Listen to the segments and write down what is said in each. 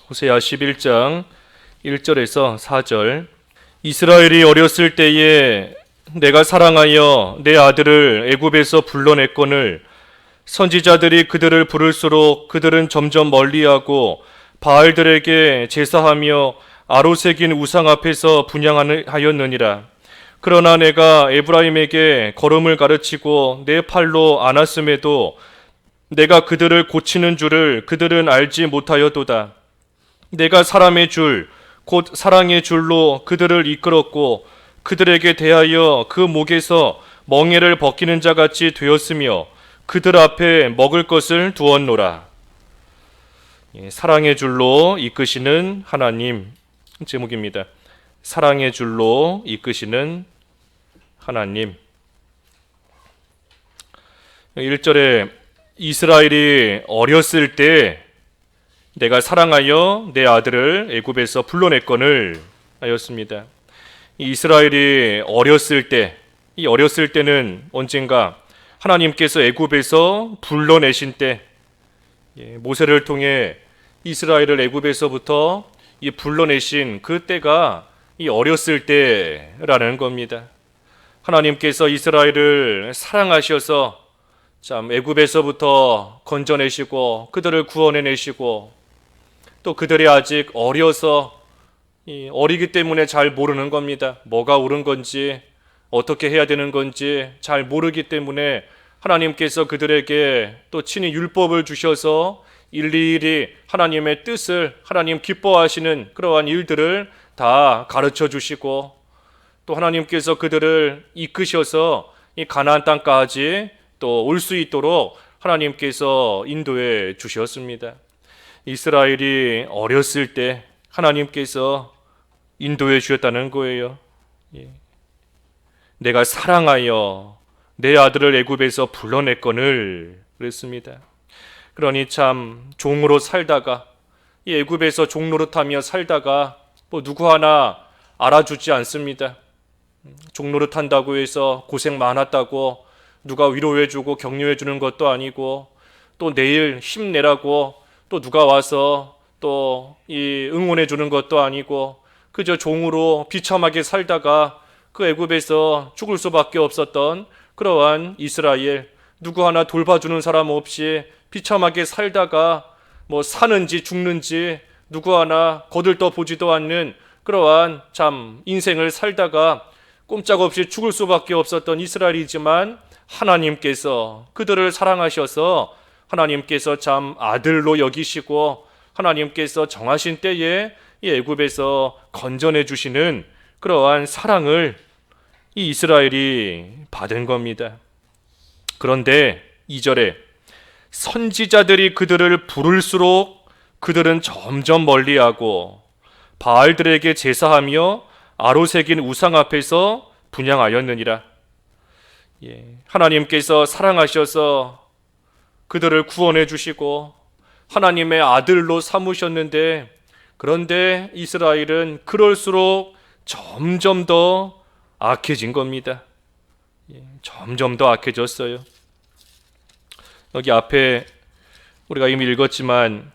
호세아 11장 1절에서 4절. 이스라엘이 어렸을 때에 내가 사랑하여 내 아들을 애굽에서 불러냈거늘 선지자들이 그들을 부를수록 그들은 점점 멀리하고 바알들에게 제사하며 아로새긴 우상 앞에서 분향하였느니라. 그러나 내가 에브라임에게 걸음을 가르치고 내 팔로 안았음에도 내가 그들을 고치는 줄을 그들은 알지 못하였도다. 내가 사람의 줄, 곧 사랑의 줄로 그들을 이끌었고 그들에게 대하여 그 목에서 멍에를 벗기는 자 같이 되었으며 그들 앞에 먹을 것을 두었노라. 사랑의 줄로 이끄시는 하나님 제목입니다. 사랑의 줄로 이끄시는 하나님. 1절에 이스라엘이 어렸을 때 내가 사랑하여 내 아들을 애굽에서 불러냈거늘 하였습니다. 이스라엘이 어렸을 때, 이 어렸을 때는 언젠가 하나님께서 애굽에서 불러내신 때, 모세를 통해 이스라엘을 애굽에서부터 불러내신 그 때가 이 어렸을 때라는 겁니다. 하나님께서 이스라엘을 사랑하셔서 참 애굽에서부터 건져내시고 그들을 구원해내시고 또 그들이 아직 어려서 어리기 때문에 잘 모르는 겁니다. 뭐가 옳은 건지 어떻게 해야 되는 건지 잘 모르기 때문에 하나님께서 그들에게 또 친히 율법을 주셔서 일일이 하나님의 뜻을 하나님 기뻐하시는 그러한 일들을 다 가르쳐 주시고 또 하나님께서 그들을 이끄셔서 이 가나안 땅까지 또 올 수 있도록 하나님께서 인도해 주셨습니다. 이스라엘이 어렸을 때 하나님께서 인도해 주셨다는 거예요. 내가 사랑하여 내 아들을 애굽에서 불러냈거늘 그랬습니다. 그러니 참 종으로 살다가 이 애굽에서 종노릇하며 살다가 뭐 누구 하나 알아주지 않습니다. 종노릇한다고 해서 고생 많았다고 누가 위로해주고 격려해주는 것도 아니고 또 내일 힘내라고 또 누가 와서 또 이 응원해주는 것도 아니고 그저 종으로 비참하게 살다가 그 애굽에서 죽을 수밖에 없었던 그러한 이스라엘, 누구 하나 돌봐주는 사람 없이 비참하게 살다가 뭐 사는지 죽는지 누구 하나 거들떠 보지도 않는 그러한 참 인생을 살다가 꼼짝없이 죽을 수밖에 없었던 이스라엘이지만 하나님께서 그들을 사랑하셔서 하나님께서 참 아들로 여기시고 하나님께서 정하신 때에 이 애굽에서 건져내 주시는 그러한 사랑을 이 이스라엘이 받은 겁니다. 그런데 2절에 선지자들이 그들을 부를수록 그들은 점점 멀리하고 바알들에게 제사하며 아로새긴 우상 앞에서 분향하였느니라. 하나님께서 사랑하셔서 그들을 구원해 주시고 하나님의 아들로 삼으셨는데 그런데 이스라엘은 그럴수록 점점 더 악해진 겁니다. 점점 더 악해졌어요. 여기 앞에 우리가 이미 읽었지만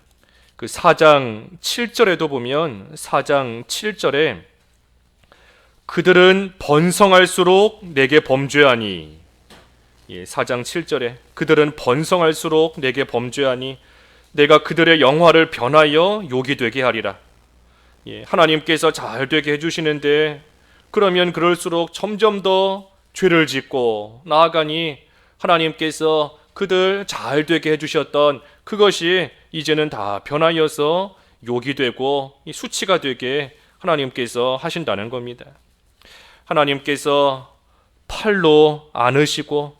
그 4장 7절에도 보면 4장 7절에 그들은 번성할수록 내게 범죄하니 4장 7절에 그들은 번성할수록 내게 범죄하니 내가 그들의 영화를 변하여 욕이 되게 하리라. 하나님께서 잘 되게 해주시는데 그러면 그럴수록 점점 더 죄를 짓고 나아가니 하나님께서 그들 잘 되게 해주셨던 그것이 이제는 다 변하여서 욕이 되고 수치가 되게 하나님께서 하신다는 겁니다. 하나님께서 팔로 안으시고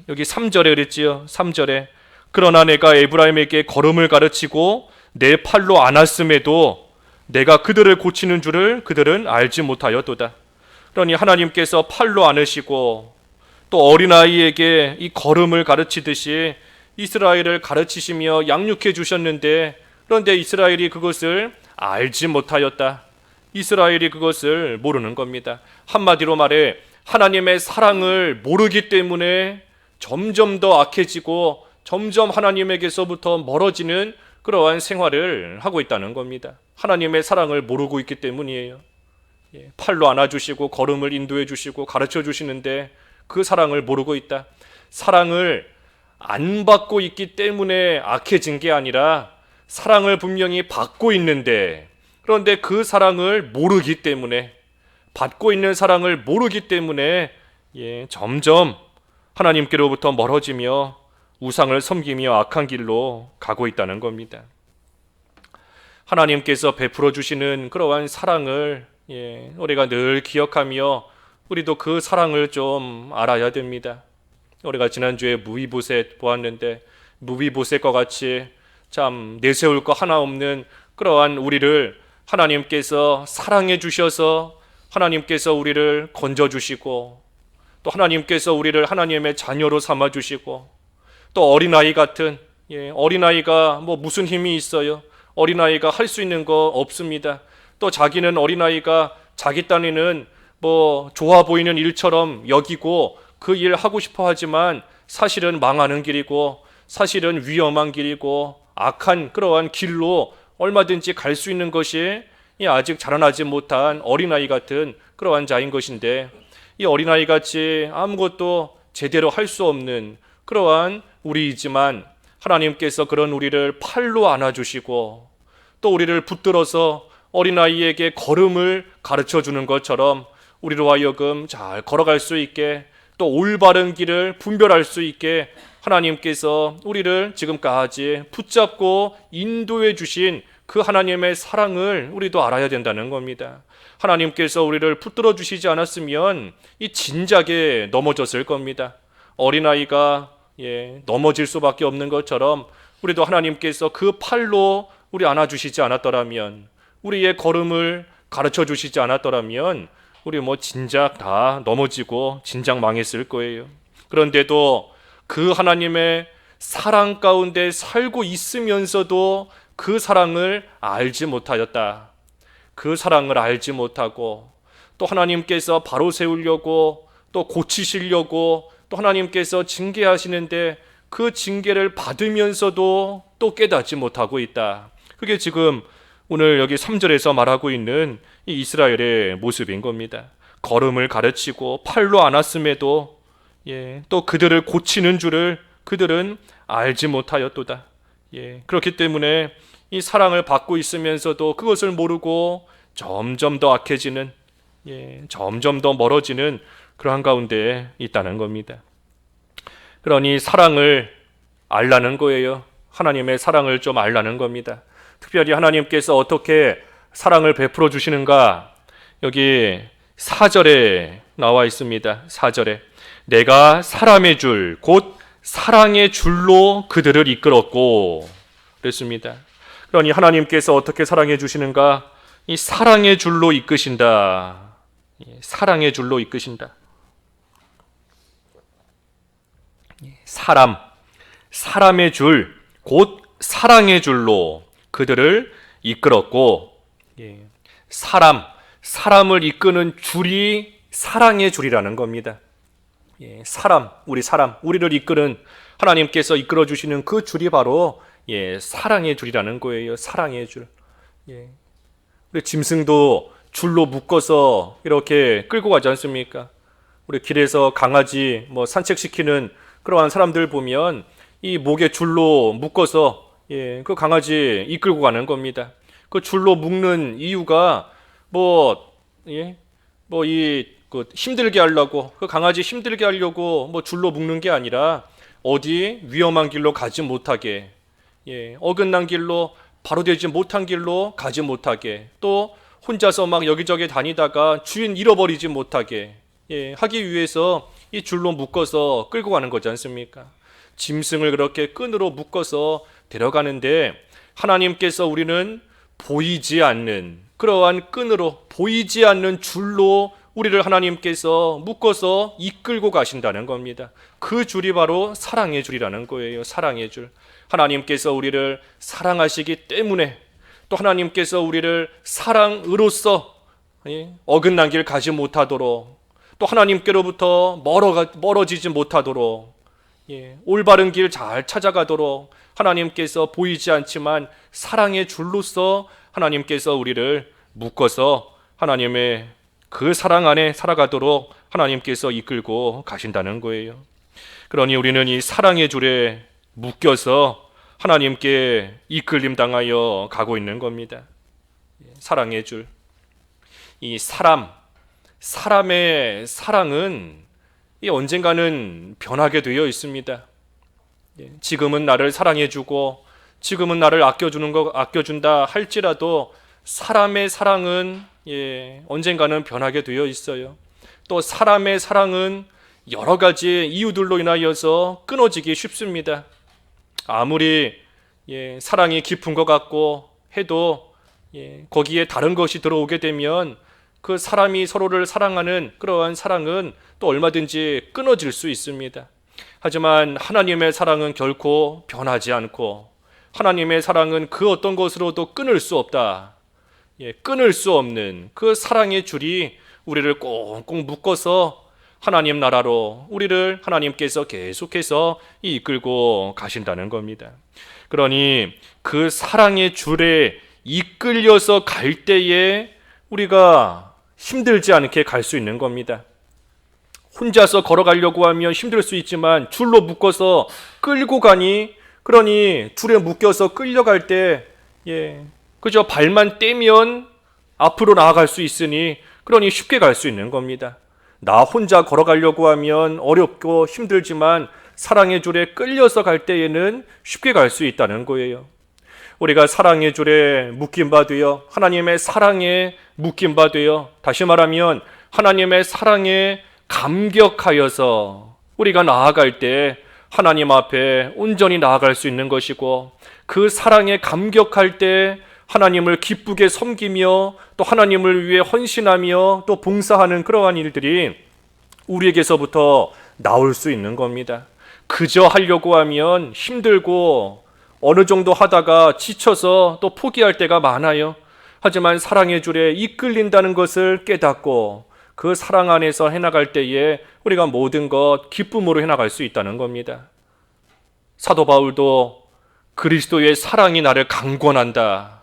여기 3절에 그랬지요. 3절에 그러나 내가 에브라임에게 걸음을 가르치고 내 팔로 안았음에도 내가 그들을 고치는 줄을 그들은 알지 못하였도다. 그러니 하나님께서 팔로 안으시고 또 어린아이에게 이 걸음을 가르치듯이 이스라엘을 가르치시며 양육해 주셨는데 그런데 이스라엘이 그것을 알지 못하였다. 이스라엘이 그것을 모르는 겁니다. 한마디로 말해 하나님의 사랑을 모르기 때문에 점점 더 악해지고 점점 하나님에게서부터 멀어지는 그러한 생활을 하고 있다는 겁니다. 하나님의 사랑을 모르고 있기 때문이에요. 팔로 안아주시고 걸음을 인도해 주시고 가르쳐 주시는데 그 사랑을 모르고 있다. 사랑을 안 받고 있기 때문에 악해진 게 아니라 사랑을 분명히 받고 있는데, 그런데 그 사랑을 모르기 때문에, 받고 있는 사랑을 모르기 때문에 점점 하나님께로부터 멀어지며 우상을 섬기며 악한 길로 가고 있다는 겁니다. 하나님께서 베풀어 주시는 그러한 사랑을 우리가 늘 기억하며 우리도 그 사랑을 좀 알아야 됩니다. 우리가 지난주에 무비보셋 보았는데, 무비보셋과 같이 참 내세울 거 하나 없는 그러한 우리를 하나님께서 사랑해 주셔서 하나님께서 우리를 건져주시고, 또 하나님께서 우리를 하나님의 자녀로 삼아주시고, 또 어린아이 같은, 어린아이가 뭐 무슨 힘이 있어요? 어린아이가 할 수 있는 거 없습니다. 또 자기는 어린아이가 자기 딴에는 뭐 좋아 보이는 일처럼 여기고 그 일 하고 싶어 하지만 사실은 망하는 길이고 사실은 위험한 길이고 악한 그러한 길로 얼마든지 갈 수 있는 것이 아직 자라나지 못한 어린아이 같은 그러한 자인 것인데, 이 어린아이 같이 아무것도 제대로 할 수 없는 그러한 우리이지만 하나님께서 그런 우리를 팔로 안아주시고 또 우리를 붙들어서 어린아이에게 걸음을 가르쳐 주는 것처럼 우리로 하여금 잘 걸어갈 수 있게, 또 올바른 길을 분별할 수 있게 하나님께서 우리를 지금까지 붙잡고 인도해 주신 그 하나님의 사랑을 우리도 알아야 된다는 겁니다. 하나님께서 우리를 붙들어 주시지 않았으면 이 진작에 넘어졌을 겁니다. 어린아이가 넘어질 수밖에 없는 것처럼 우리도 하나님께서 그 팔로 우리 안아주시지 않았더라면, 우리의 걸음을 가르쳐 주시지 않았더라면 우리 진작 다 넘어지고 진작 망했을 거예요. 그런데도 그 하나님의 사랑 가운데 살고 있으면서도 그 사랑을 알지 못하였다. 그 사랑을 알지 못하고 또 하나님께서 바로 세우려고 또 고치시려고 또 하나님께서 징계하시는데 그 징계를 받으면서도 또 깨닫지 못하고 있다. 그게 지금 오늘 여기 3절에서 말하고 있는 이 이스라엘의 모습인 겁니다. 걸음을 가르치고 팔로 안았음에도 또 그들을 고치는 줄을 그들은 알지 못하였도다. 그렇기 때문에 이 사랑을 받고 있으면서도 그것을 모르고 점점 더 악해지는, 점점 더 멀어지는 그러한 가운데 있다는 겁니다. 그러니 사랑을 알라는 거예요. 하나님의 사랑을 좀 알라는 겁니다. 특별히 하나님께서 어떻게 사랑을 베풀어 주시는가, 여기 4절에 나와 있습니다. 4절에 내가 사람의 줄 곧 사랑의 줄로 그들을 이끌었고 그랬습니다. 그러니 하나님께서 어떻게 사랑해 주시는가, 이 사랑의 줄로 이끄신다. 사랑의 줄로 이끄신다. 사람의 줄 곧 사랑의 줄로 그들을 이끌었고, 사람을 이끄는 줄이 사랑의 줄이라는 겁니다. 우리를 이끄는, 하나님께서 이끌어 주시는 그 줄이 바로 사랑의 줄이라는 거예요. 사랑의 줄. 우리 짐승도 줄로 묶어서 이렇게 끌고 가지 않습니까? 우리 길에서 강아지 산책시키는 그러한 사람들 보면 이 목에 줄로 묶어서 그 강아지 이끌고 가는 겁니다. 그 줄로 묶는 이유가 힘들게 하려고, 그 강아지 힘들게 하려고 줄로 묶는 게 아니라 어디 위험한 길로 가지 못하게, 어긋난 길로, 바로 되지 못한 길로 가지 못하게, 또 혼자서 막 여기저기 다니다가 주인 잃어버리지 못하게 하기 위해서 이 줄로 묶어서 끌고 가는 거지 않습니까? 짐승을 그렇게 끈으로 묶어서 데려가는데, 하나님께서 우리는 보이지 않는 그러한 끈으로, 보이지 않는 줄로 우리를 하나님께서 묶어서 이끌고 가신다는 겁니다. 그 줄이 바로 사랑의 줄이라는 거예요. 사랑의 줄. 하나님께서 우리를 사랑하시기 때문에, 또 하나님께서 우리를 사랑으로써 어긋난 길 가지 못하도록, 또 하나님께로부터 멀어지지 못하도록, 올바른 길 잘 찾아가도록 하나님께서 보이지 않지만 사랑의 줄로서 하나님께서 우리를 묶어서 하나님의 그 사랑 안에 살아가도록 하나님께서 이끌고 가신다는 거예요. 그러니 우리는 이 사랑의 줄에 묶여서 하나님께 이끌림 당하여 가고 있는 겁니다. 사랑의 줄. 이 사람의 사랑은 언젠가는 변하게 되어 있습니다. 지금은 나를 사랑해주고 지금은 나를 아껴준다 할지라도 사람의 사랑은 언젠가는 변하게 되어 있어요. 또 사람의 사랑은 여러 가지 이유들로 인하여서 끊어지기 쉽습니다. 아무리 사랑이 깊은 것 같고 해도 거기에 다른 것이 들어오게 되면 그 사람이 서로를 사랑하는 그러한 사랑은 또 얼마든지 끊어질 수 있습니다. 하지만 하나님의 사랑은 결코 변하지 않고 하나님의 사랑은 그 어떤 것으로도 끊을 수 없다. 끊을 수 없는 그 사랑의 줄이 우리를 꽁꽁 묶어서 하나님 나라로 우리를 하나님께서 계속해서 이끌고 가신다는 겁니다. 그러니 그 사랑의 줄에 이끌려서 갈 때에 우리가 힘들지 않게 갈 수 있는 겁니다. 혼자서 걸어가려고 하면 힘들 수 있지만 줄로 묶어서 끌고 가니, 그러니 줄에 묶여서 끌려갈 때 그저 발만 떼면 앞으로 나아갈 수 있으니 그러니 쉽게 갈 수 있는 겁니다. 나 혼자 걸어가려고 하면 어렵고 힘들지만 사랑의 줄에 끌려서 갈 때에는 쉽게 갈 수 있다는 거예요. 우리가 사랑의 줄에 묶인 바 되어 하나님의 사랑에 묶인 바 되어, 다시 말하면 하나님의 사랑에 감격하여서 우리가 나아갈 때 하나님 앞에 온전히 나아갈 수 있는 것이고, 그 사랑에 감격할 때 하나님을 기쁘게 섬기며 또 하나님을 위해 헌신하며 또 봉사하는 그러한 일들이 우리에게서부터 나올 수 있는 겁니다. 그저 하려고 하면 힘들고 어느 정도 하다가 지쳐서 또 포기할 때가 많아요. 하지만 사랑의 줄에 이끌린다는 것을 깨닫고 그 사랑 안에서 해나갈 때에 우리가 모든 것 기쁨으로 해나갈 수 있다는 겁니다. 사도 바울도 그리스도의 사랑이 나를 강권한다.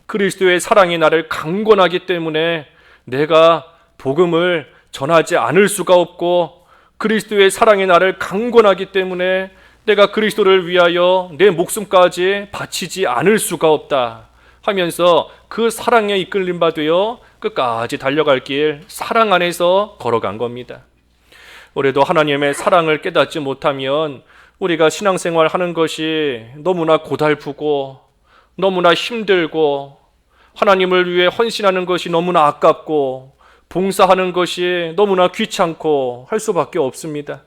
그리스도의 사랑이 나를 강권하기 때문에 내가 복음을 전하지 않을 수가 없고, 그리스도의 사랑이 나를 강권하기 때문에 내가 그리스도를 위하여 내 목숨까지 바치지 않을 수가 없다 하면서 그 사랑에 이끌림 받으여 끝까지 달려갈 길 사랑 안에서 걸어간 겁니다. 우리도 하나님의 사랑을 깨닫지 못하면 우리가 신앙생활 하는 것이 너무나 고달프고 너무나 힘들고 하나님을 위해 헌신하는 것이 너무나 아깝고 봉사하는 것이 너무나 귀찮고 할 수밖에 없습니다.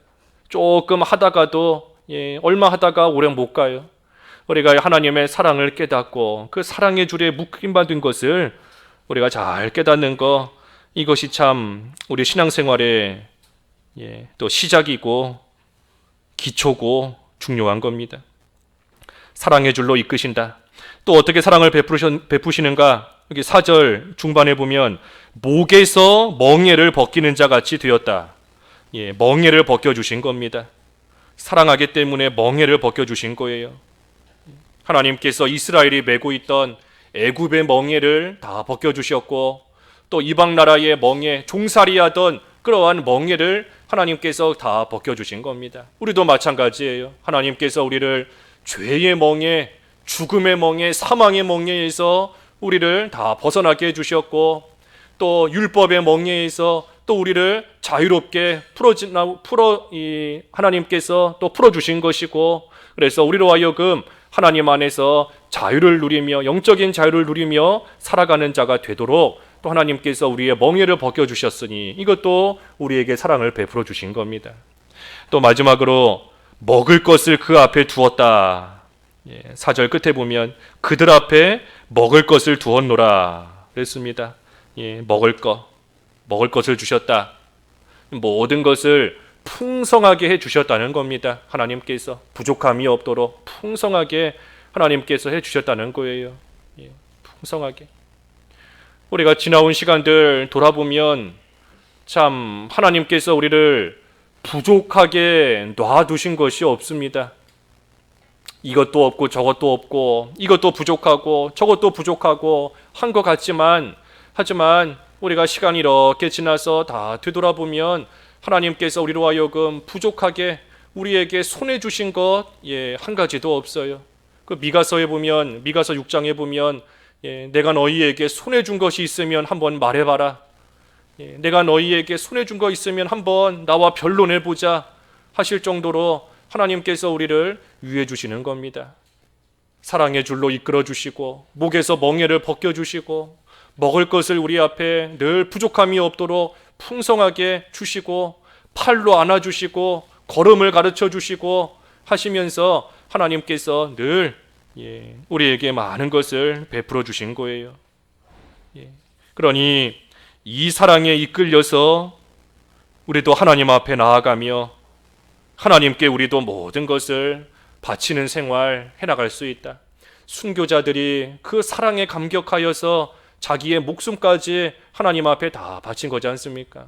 조금 하다가도 얼마 하다가 오래 못 가요. 우리가 하나님의 사랑을 깨닫고 그 사랑의 줄에 묶임받은 것을 우리가 잘 깨닫는 것, 이것이 참 우리 신앙생활의 또 시작이고 기초고 중요한 겁니다. 사랑의 줄로 이끄신다. 또 어떻게 사랑을 베푸시는가? 여기 4절 중반에 보면 목에서 멍에를 벗기는 자 같이 되었다. 멍에를 벗겨주신 겁니다. 사랑하기 때문에 멍에를 벗겨주신 거예요. 하나님께서 이스라엘이 메고 있던 애굽의 멍에를 다 벗겨주셨고, 또 이방 나라의 멍에, 종살이하던 그러한 멍에를 하나님께서 다 벗겨주신 겁니다. 우리도 마찬가지예요. 하나님께서 우리를 죄의 멍에, 죽음의 멍에, 사망의 멍에에서 우리를 다 벗어나게 해주셨고, 또 율법의 멍에에서 또 우리를 자유롭게 하나님께서 또 풀어주신 것이고, 그래서 우리로 하여금 하나님 안에서 자유를 누리며 영적인 자유를 누리며 살아가는 자가 되도록 또 하나님께서 우리의 멍에를 벗겨주셨으니 이것도 우리에게 사랑을 베풀어 주신 겁니다. 또 마지막으로 먹을 것을 그 앞에 두었다. 4절 끝에 보면 그들 앞에 먹을 것을 두었노라 그랬습니다. 먹을 것을 주셨다. 모든 것을 풍성하게 해주셨다는 겁니다. 하나님께서 부족함이 없도록 풍성하게 하나님께서 해주셨다는 거예요. 풍성하게. 우리가 지나온 시간들 돌아보면 참 하나님께서 우리를 부족하게 놔두신 것이 없습니다. 이것도 없고 저것도 없고 이것도 부족하고 저것도 부족하고 한 것 같지만 하지만 우리가 시간이 이렇게 지나서 다 되돌아보면 하나님께서 우리로 하여금 부족하게 우리에게 손해 주신 것 한 가지도 없어요. 그 미가서에 보면 미가서 6장에 보면 내가 너희에게 손해 준 것이 있으면 한번 말해봐라. 내가 너희에게 손해 준 거 있으면 한번 나와 변론해 보자 하실 정도로 하나님께서 우리를 위해 주시는 겁니다. 사랑의 줄로 이끌어 주시고 목에서 멍에를 벗겨 주시고 먹을 것을 우리 앞에 늘 부족함이 없도록 풍성하게 주시고 팔로 안아 주시고 걸음을 가르쳐 주시고 하시면서 하나님께서 늘 우리에게 많은 것을 베풀어 주신 거예요. 그러니 이 사랑에 이끌려서 우리도 하나님 앞에 나아가며 하나님께 우리도 모든 것을 바치는 생활 해나갈 수 있다. 순교자들이 그 사랑에 감격하여서 자기의 목숨까지 하나님 앞에 다 바친 거지 않습니까?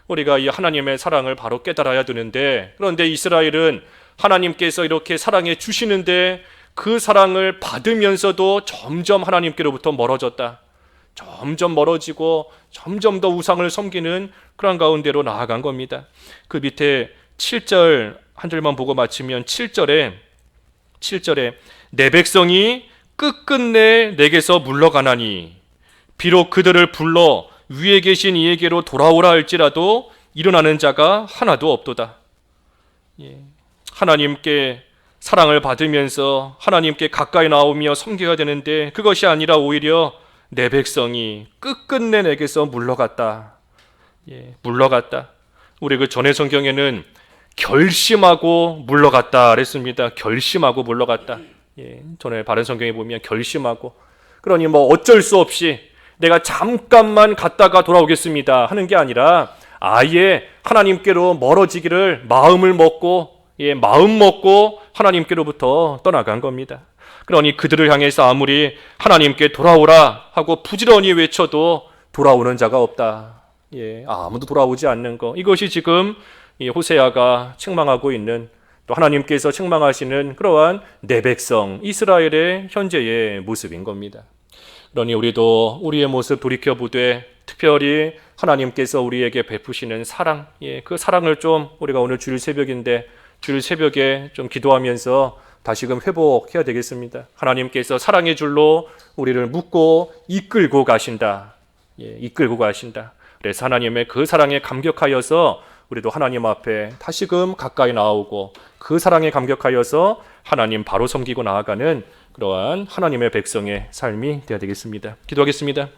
우리가 이 하나님의 사랑을 바로 깨달아야 되는데, 그런데 이스라엘은 하나님께서 이렇게 사랑해 주시는데 그 사랑을 받으면서도 점점 하나님께로부터 멀어졌다. 점점 멀어지고 점점 더 우상을 섬기는 그런 가운데로 나아간 겁니다. 그 밑에 7절 한 절만 보고 마치면 7절에 내 백성이 끝끝내 내게서 물러가나니 비록 그들을 불러 위에 계신 이에게로 돌아오라 할지라도 일어나는 자가 하나도 없도다. 하나님께 사랑을 받으면서 하나님께 가까이 나오며 섬겨야 되는데 그것이 아니라 오히려 내 백성이 끝끝내 내게서 물러갔다. 물러갔다. 우리 그 전에 성경에는 결심하고 물러갔다 그랬습니다. 결심하고 물러갔다. 전에 바른 성경에 보면 결심하고, 그러니 뭐 어쩔 수 없이 내가 잠깐만 갔다가 돌아오겠습니다 하는 게 아니라 아예 하나님께로 멀어지기를 마음 먹고 하나님께로부터 떠나간 겁니다. 그러니 그들을 향해서 아무리 하나님께 돌아오라 하고 부지런히 외쳐도 돌아오는 자가 없다. 아무도 돌아오지 않는 거. 이것이 지금 호세아가 책망하고 있는, 또 하나님께서 책망하시는 그러한 내 백성 이스라엘의 현재의 모습인 겁니다. 그러니 우리도 우리의 모습 돌이켜보되 특별히 하나님께서 우리에게 베푸시는 사랑, 그 사랑을 좀 우리가 오늘 주일 새벽인데 주일 새벽에 좀 기도하면서 다시금 회복해야 되겠습니다. 하나님께서 사랑의 줄로 우리를 묶고 이끌고 가신다. 이끌고 가신다. 그래서 하나님의 그 사랑에 감격하여서 우리도 하나님 앞에 다시금 가까이 나오고 그 사랑에 감격하여서 하나님 바로 섬기고 나아가는 그러한 하나님의 백성의 삶이 되어야 되겠습니다. 기도하겠습니다.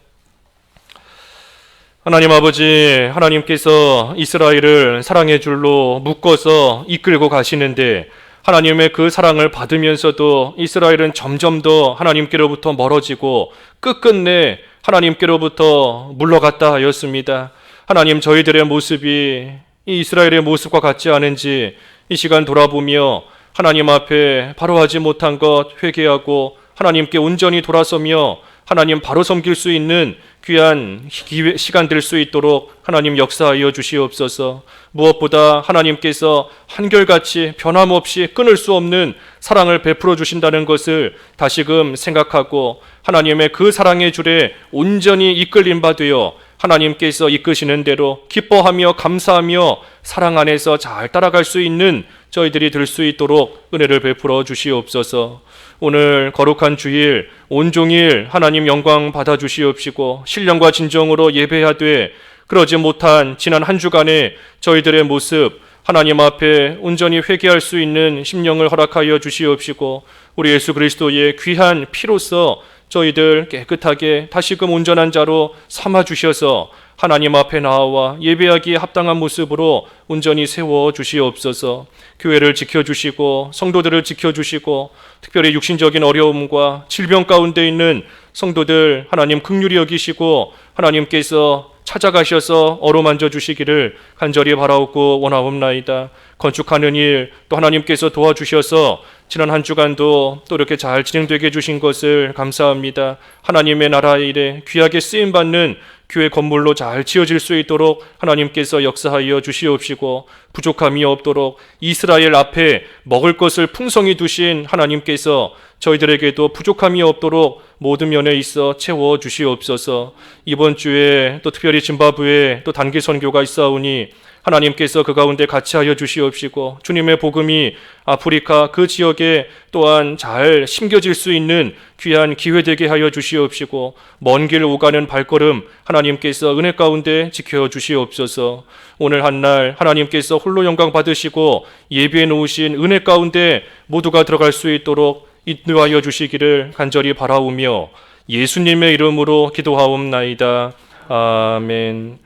하나님 아버지, 하나님께서 이스라엘을 사랑의 줄로 묶어서 이끌고 가시는데 하나님의 그 사랑을 받으면서도 이스라엘은 점점 더 하나님께로부터 멀어지고 끝끝내 하나님께로부터 물러갔다 하였습니다. 하나님, 저희들의 모습이 이 이스라엘의 모습과 같지 않은지 이 시간 돌아보며 하나님 앞에 바로 하지 못한 것 회개하고 하나님께 온전히 돌아서며 하나님 바로 섬길 수 있는 귀한 시간 될 수 있도록 하나님 역사하여 주시옵소서. 무엇보다 하나님께서 한결같이 변함없이 끊을 수 없는 사랑을 베풀어 주신다는 것을 다시금 생각하고 하나님의 그 사랑의 줄에 온전히 이끌림 받으여 하나님께서 이끄시는 대로 기뻐하며 감사하며 사랑 안에서 잘 따라갈 수 있는 저희들이 될 수 있도록 은혜를 베풀어 주시옵소서. 오늘 거룩한 주일 온종일 하나님 영광 받아 주시옵시고 신령과 진정으로 예배하되 그러지 못한 지난 한 주간의 저희들의 모습 하나님 앞에 온전히 회개할 수 있는 심령을 허락하여 주시옵시고 우리 예수 그리스도의 귀한 피로써 저희들 깨끗하게 다시금 온전한 자로 삼아 주셔서 하나님 앞에 나와 예배하기에 합당한 모습으로 온전히 세워 주시옵소서. 교회를 지켜주시고 성도들을 지켜주시고 특별히 육신적인 어려움과 질병 가운데 있는 성도들 하나님 긍휼히 여기시고 하나님께서 찾아가셔서 어루만져 주시기를 간절히 바라옵고 원하옵나이다. 건축하는 일 또 하나님께서 도와주셔서 지난 한 주간도 또 이렇게 잘 진행되게 해주신 것을 감사합니다. 하나님의 나라 일에 귀하게 쓰임받는 교회 건물로 잘 지어질 수 있도록 하나님께서 역사하여 주시옵시고, 부족함이 없도록 이스라엘 앞에 먹을 것을 풍성히 두신 하나님께서 저희들에게도 부족함이 없도록 모든 면에 있어 채워 주시옵소서. 이번 주에 또 특별히 짐바브웨에 또 단기 선교가 있사오니 하나님께서 그 가운데 같이 하여 주시옵시고, 주님의 복음이 아프리카 그 지역에 또한 잘 심겨질 수 있는 귀한 기회 되게 하여 주시옵시고, 먼 길 오가는 발걸음 하나님께서 은혜 가운데 지켜 주시옵소서. 오늘 한날 하나님께서 홀로 영광 받으시고 예비해 놓으신 은혜 가운데 모두가 들어갈 수 있도록 인도하여 주시기를 간절히 바라오며 예수님의 이름으로 기도하옵나이다. 아멘.